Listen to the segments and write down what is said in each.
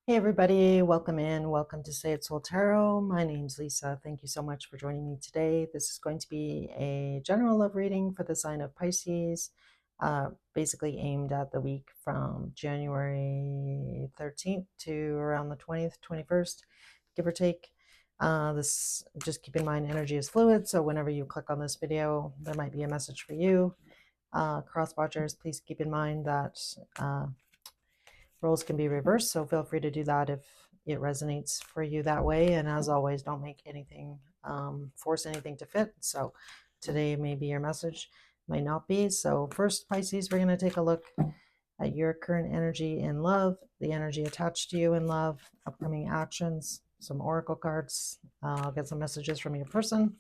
Hey everybody, welcome in. Welcome to Say It Soul Tarot. My name's Lisa. Thank you so much for joining me today. This is going to be a general love reading for the sign of Pisces, basically aimed at the week from January 13th to around the 20th, 21st, give or take. This, just keep in mind, energy is fluid, so whenever you click on this video, there might be a message for you. Cross watchers, please keep in mind that roles can be reversed, so feel free to do that if it resonates for you that way. And as always, don't make anything, force anything to fit. So today may be your message, might not be. So first, Pisces, we're going to take a look at your current energy in love, the energy attached to you in love, upcoming actions, some oracle cards. I'll get some messages from your person,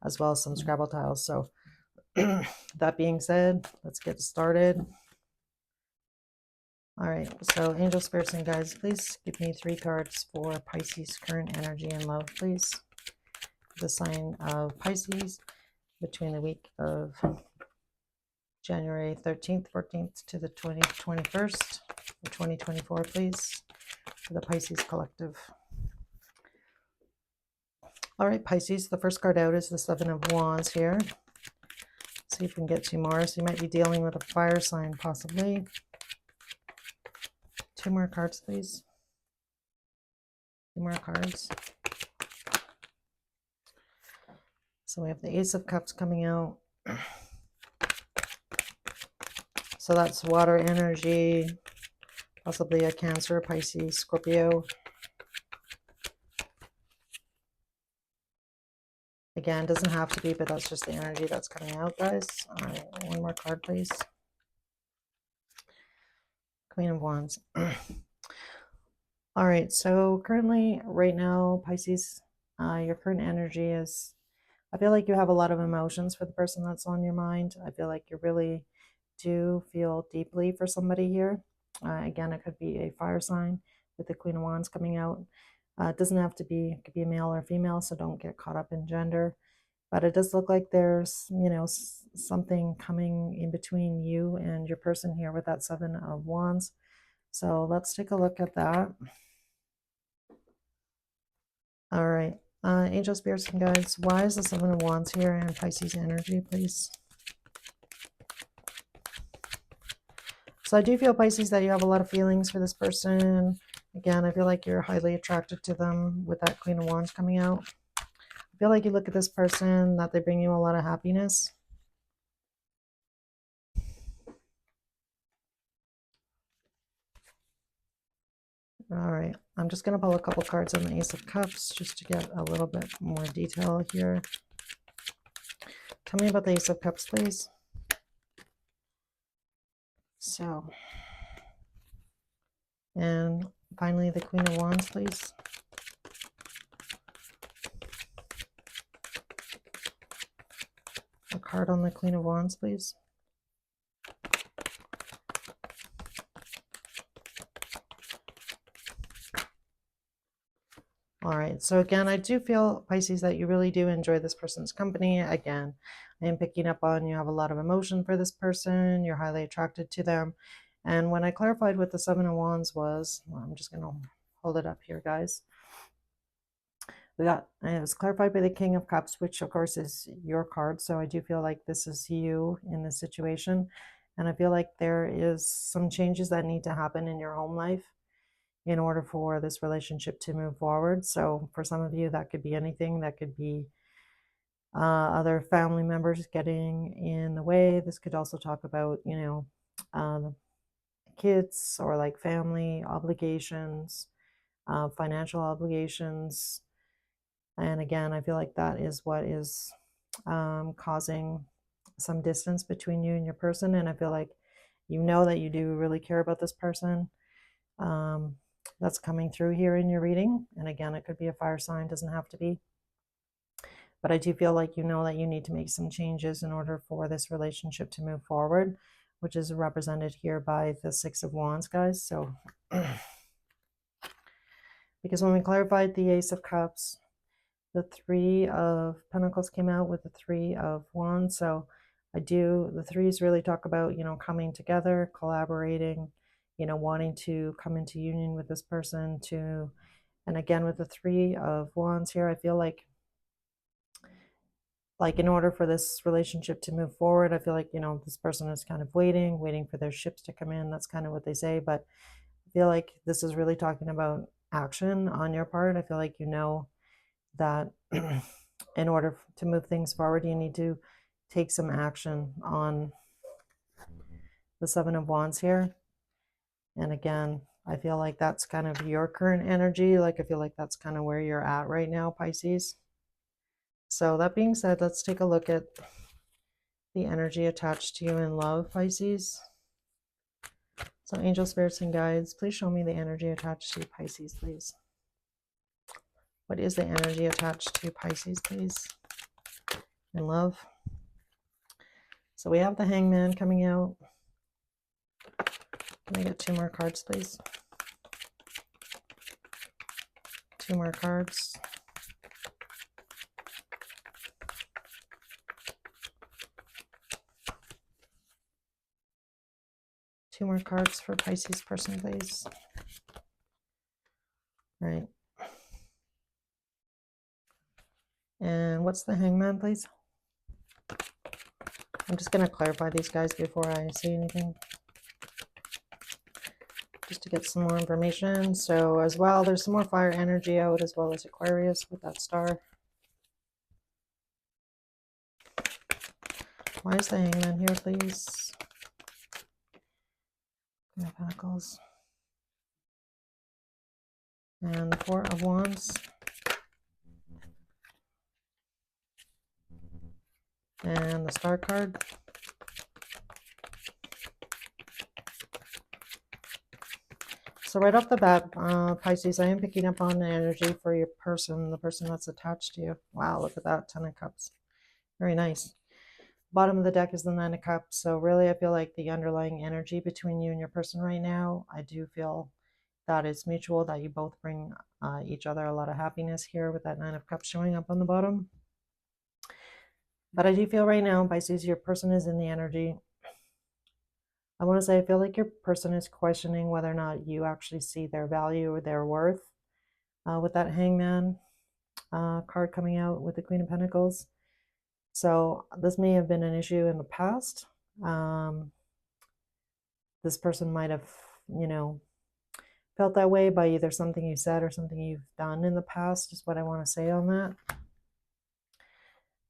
as well as some Scrabble tiles. So that being said, let's get started. All right, so angel spirits and guides, please give me 3 cards for Pisces current energy and love, please. The sign of Pisces between the week of January 13th, 14th to the 20th, 21st of 2024, please, for the Pisces collective. All right, Pisces, the first card out is the 7 of Wands here. Let's see if we can get 2 more. So you might be dealing with a fire sign, possibly. 2 more cards, please. 2 more cards. So we have the Ace of Cups coming out. So that's water energy, possibly a Cancer, Pisces, Scorpio. Again, doesn't have to be, but that's just the energy that's coming out, guys. All right, 1 more card, please. Queen of Wands. All right, so currently, right now, Pisces, your current energy is, I feel like you have a lot of emotions for the person that's on your mind. I feel like you really do feel deeply for somebody here. Again, it could be a fire sign with the Queen of Wands coming out. It doesn't have to be, it could be a male or female, so don't get caught up in gender. But it does look like there's, something coming in between you and your person here with that 7 of Wands. So let's take a look at that. All right. Angel spirits and guides, why is the 7 of Wands here in Pisces energy, please? So I do feel, Pisces, that you have a lot of feelings for this person. Again, I feel like you're highly attracted to them with that Queen of Wands coming out. I feel like you look at this person, that they bring you a lot of happiness. All right, I'm just going to pull a couple cards on the Ace of Cups just to get a little bit more detail here. Tell me about the Ace of Cups, please. So, and finally the Queen of Wands, please. A card on the Queen of Wands, please. All right, so again, I do feel, Pisces, that you really do enjoy this person's company. Again, I am picking up on you have a lot of emotion for this person. You're highly attracted to them. And when I clarified what the 7 of Wands was, well, I'm just going to hold it up here, guys. It was clarified by the King of Cups, which of course is your card. So I do feel like this is you in this situation. And I feel like there is some changes that need to happen in your home life in order for this relationship to move forward. So for some of you, that could be anything. That could be other family members getting in the way. This could also talk about, kids or like family obligations, financial obligations. And again, I feel like that is what is causing some distance between you and your person. And I feel like you know that you do really care about this person. That's coming through here in your reading. And again, it could be a fire sign, doesn't have to be. But I do feel like you know that you need to make some changes in order for this relationship to move forward, which is represented here by the 6 of Wands, guys. So, because when we clarified the Ace of Cups, the 3 of Pentacles came out with the 3 of Wands. So the 3s really talk about, coming together, collaborating, you know, wanting to come into union with this person and again, with the Three of Wands here, I feel like in order for this relationship to move forward, I feel like, you know, this person is kind of waiting for their ships to come in. That's kind of what they say. But I feel like this is really talking about action on your part. I feel like you know that in order to move things forward, you need to take some action on the Seven of Wands here. And again, I feel like that's kind of your current energy. Like, I feel like that's kind of where you're at right now, Pisces. So that being said, let's take a look at the energy attached to you in love, Pisces. So angel spirits and guides, please show me the energy attached to Pisces, please. What is the energy attached to Pisces, please, in love? So we have the Hangman coming out. Can I get 2 more cards, please? 2 more cards. Two more cards for Pisces person, please. Right. And what's the Hangman, please? I'm just going to clarify these guys before I say anything, just to get some more information. So as well, there's some more fire energy out, as well as Aquarius with that star. Why is the Hangman here, please? Queen of Pentacles. And the Four of Wands. And the Star card. So right off the bat, Pisces, I am picking up on the energy for your person, the person that's attached to you. Wow, look at that, 10 of Cups. Very nice. Bottom of the deck is the 9 of Cups. So really, I feel like the underlying energy between you and your person right now, I do feel that it's mutual, that you both bring each other a lot of happiness here with that 9 of Cups showing up on the bottom. But I do feel right now, Pisces, your person is in the energy. I want to say I feel like your person is questioning whether or not you actually see their value or their worth with that Hangman card coming out with the Queen of Pentacles. So this may have been an issue in the past. This person might have, you know, felt that way by either something you said or something you've done in the past, is what I want to say on that.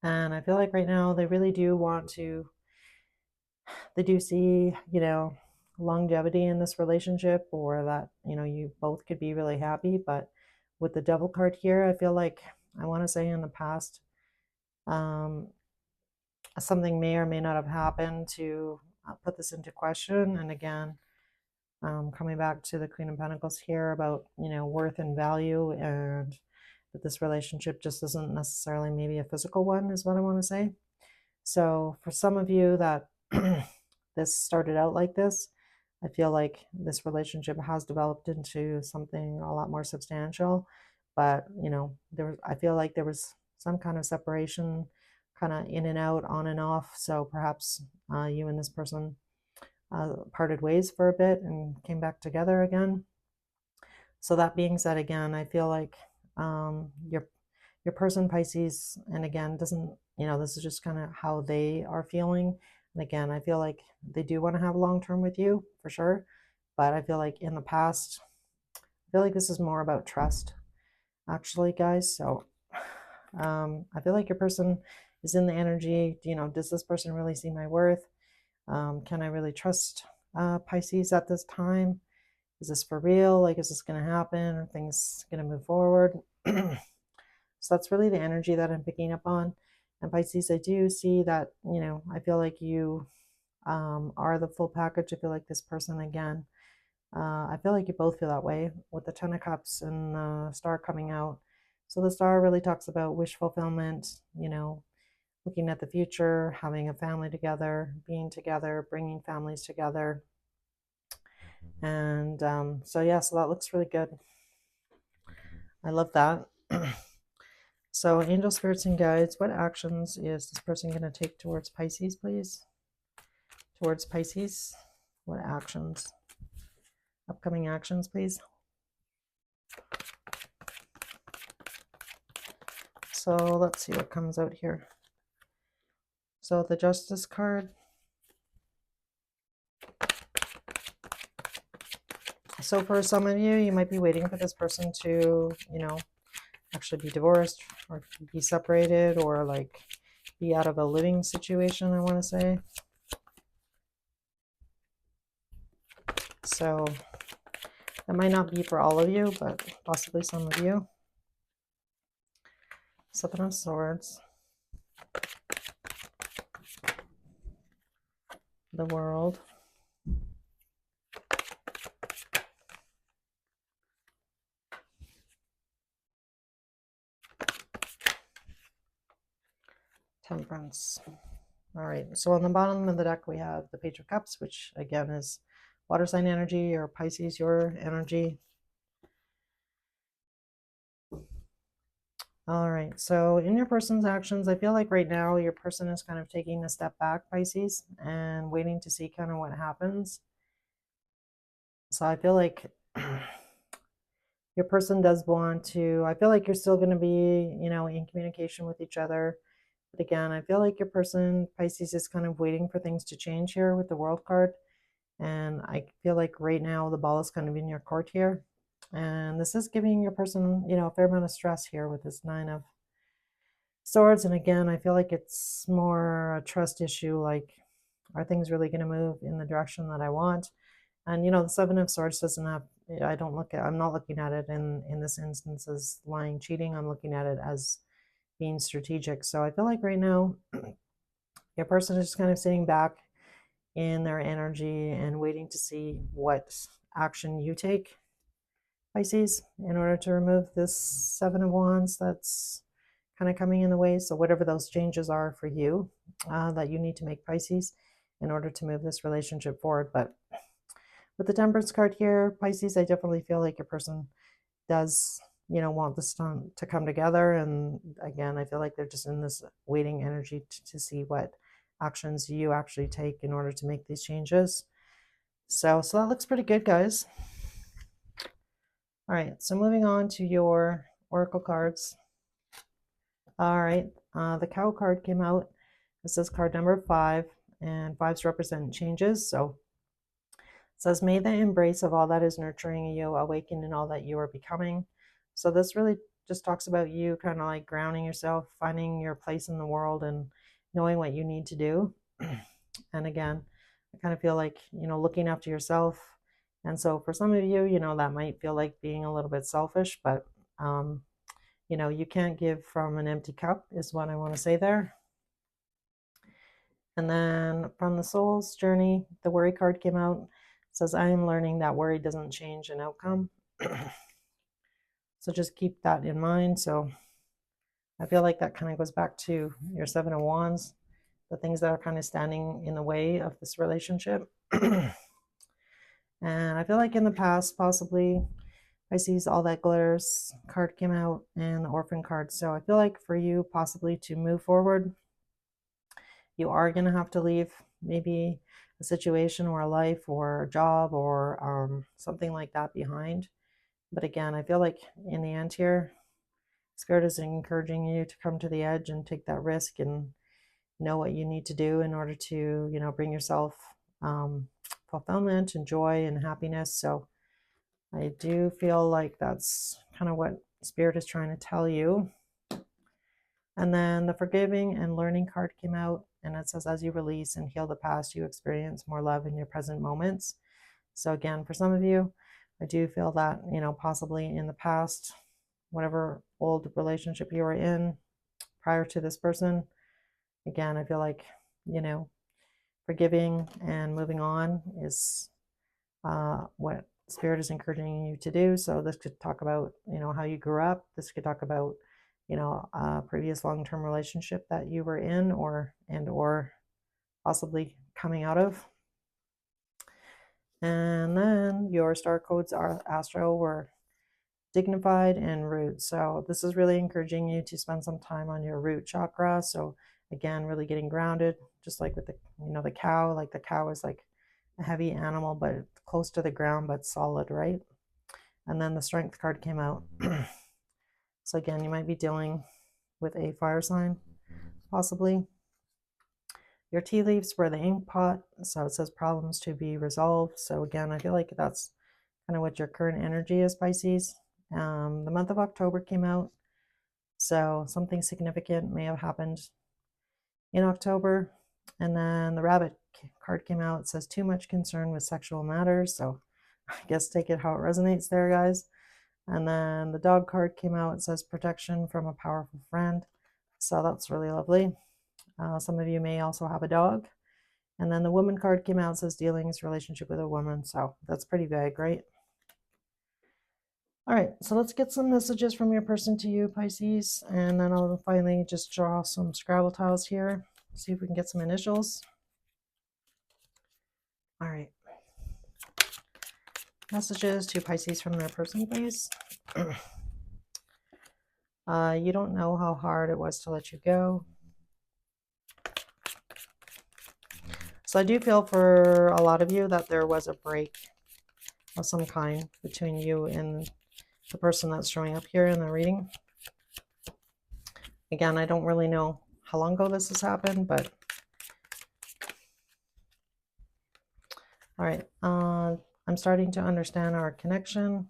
And I feel like right now they really do want to, they do see, you know, longevity in this relationship, or that, you know, you both could be really happy. But with the Devil card here, I feel like, I want to say in the past, something may or may not have happened to put this into question. And again, coming back to the Queen of Pentacles here about, you know, worth and value, and that this relationship just isn't necessarily maybe a physical one, is what I want to say. So for some of you that this started out like this, I feel like this relationship has developed into something a lot more substantial. But, you know, I feel like there was some kind of separation, kind of in and out, on and off. So perhaps you and this person parted ways for a bit and came back together again. So that being said, again, I feel like your person, Pisces, and again, doesn't, you know, this is just kind of how they are feeling. And again, I feel like they do want to have long-term with you for sure. But I feel like in the past, I feel like this is more about trust, actually, guys. So I feel like your person is in the energy, you know, does this person really see my worth? Can I really trust Pisces at this time? Is this for real? Like, is this going to happen? Are things going to move forward? So that's really the energy that I'm picking up on. And Pisces, I do see that, you know, I feel like you are the full package. I feel like this person, again, I feel like you both feel that way with the 10 of Cups and the Star coming out. So the Star really talks about wish fulfillment, you know, looking at the future, having a family together, being together, bringing families together. And so yeah, so that looks really good. I love that. So angel spirits and guides, what actions is this person going to take towards Pisces, please? Towards Pisces, what actions? Upcoming actions, please. So let's see what comes out here. So the Justice card. So for some of you, you might be waiting for this person to, actually be divorced or be separated or like be out of a living situation, I want to say. So that might not be for all of you, but possibly some of you. Seven of Swords. The World. Temperance. All right, so on the bottom of the deck, we have the Page of Cups, which again is water sign energy, or Pisces, your energy. All right, so in your person's actions, I feel like right now your person is kind of taking a step back, Pisces, and waiting to see kind of what happens. So I feel like your person does want to, I feel like you're still going to be, in communication with each other. But again, I feel like your person, Pisces, is kind of waiting for things to change here with the World card. And I feel like right now the ball is kind of in your court here. And this is giving your person, a fair amount of stress here with this Nine of Swords. And again, I feel like it's more a trust issue, like, are things really going to move in the direction that I want? And the Seven of Swords doesn't have, I'm not looking at it in this instance as lying, cheating. I'm looking at it as being strategic. So I feel like right now your person is just kind of sitting back in their energy and waiting to see what action you take, Pisces, in order to remove this Seven of Wands that's kind of coming in the way. So whatever those changes are for you that you need to make, Pisces, in order to move this relationship forward. But with the Temperance card here, Pisces, I definitely feel like your person does, want this to come together. And again, I feel like they're just in this waiting energy to see what actions you actually take in order to make these changes. So that looks pretty good, guys. All right, so moving on to your oracle cards. All right, the Cow card came out. This is card number 5, and 5s represent changes. So it says, may the embrace of all that is nurturing you awaken in all that you are becoming. So this really just talks about you kind of like grounding yourself, finding your place in the world, and knowing what you need to do. And again, I kind of feel like, looking after yourself. And so for some of you, that might feel like being a little bit selfish, but you can't give from an empty cup is what I want to say there. And then from the Soul's Journey, the Worry card came out. It says, I am learning that worry doesn't change an outcome. So just keep that in mind. So I feel like that kind of goes back to your Seven of Wands, the things that are kind of standing in the way of this relationship. And I feel like in the past, possibly, Pisces, All That Glitters card came out, and the Orphan card. So I feel like for you, possibly to move forward, you are going to have to leave maybe a situation or a life or a job or something like that behind. But again, I feel like in the end here, Spirit is encouraging you to come to the edge and take that risk and know what you need to do in order to, bring yourself fulfillment and joy and happiness. So I do feel like that's kind of what Spirit is trying to tell you. And then the Forgiving and Learning card came out, and it says, as you release and heal the past, you experience more love in your present moments. So again, for some of you, I do feel that, possibly in the past, whatever old relationship you were in prior to this person, again, I feel like, forgiving and moving on is what Spirit is encouraging you to do. So this could talk about, how you grew up. This could talk about, a previous long-term relationship that you were in or possibly coming out of. And then your star codes are Astro were dignified and root. So this is really encouraging you to spend some time on your root chakra. So again, really getting grounded, just like with the, the cow, like the cow is like a heavy animal, but close to the ground, but solid, right? And then the Strength card came out. So again, you might be dealing with a fire sign, possibly. Your tea leaves were the ink pot, so it says problems to be resolved. So again, I feel like that's kind of what your current energy is, Pisces. The month of October came out, so something significant may have happened in October. And then the Rabbit card came out. It says too much concern with sexual matters, so I guess take it how it resonates there, guys. And then the Dog card came out. It says protection from a powerful friend, so that's really lovely. Some of you may also have a dog. And then the Woman card came out. It says dealings, relationship with a woman, so that's pretty vague, right? All right, so let's get some messages from your person to you, Pisces, and then I'll finally just draw some Scrabble tiles here, see if we can get some initials. All right. Messages to Pisces from their person, please. You don't know how hard it was to let you go. So I do feel for a lot of you that there was a break of some kind between you and the person that's showing up here in the reading. Again, I don't really know how long ago this has happened, but all right. I'm starting to understand our connection.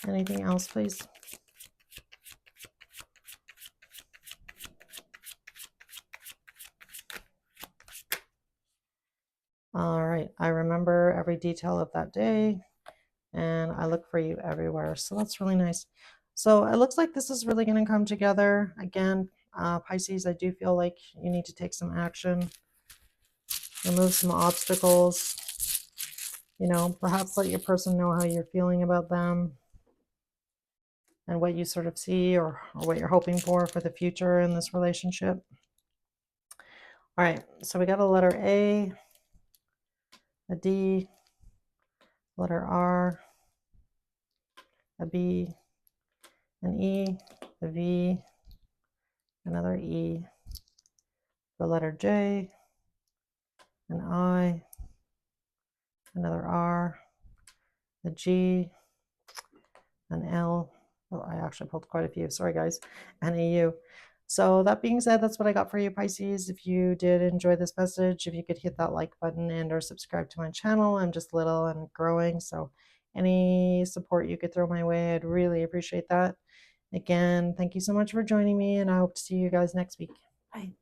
Anything else, please? All right. I remember every detail of that day, and I look for you everywhere. So that's really nice. So it looks like this is really going to come together. Again, Pisces, I do feel like you need to take some action, remove some obstacles, perhaps let your person know how you're feeling about them and what you sort of see or what you're hoping for the future in this relationship. All right, so we got a letter A, a D, letter R, a B, an E, a V, another E, the letter J, an I, another R, a G, an L. Oh, I actually pulled quite a few. Sorry, guys. And a U. So that being said, that's what I got for you, Pisces. If you did enjoy this message, if you could hit that like button and or subscribe to my channel. I'm just little and growing, so any support you could throw my way, I'd really appreciate that. Again, thank you so much for joining me, and I hope to see you guys next week. Bye.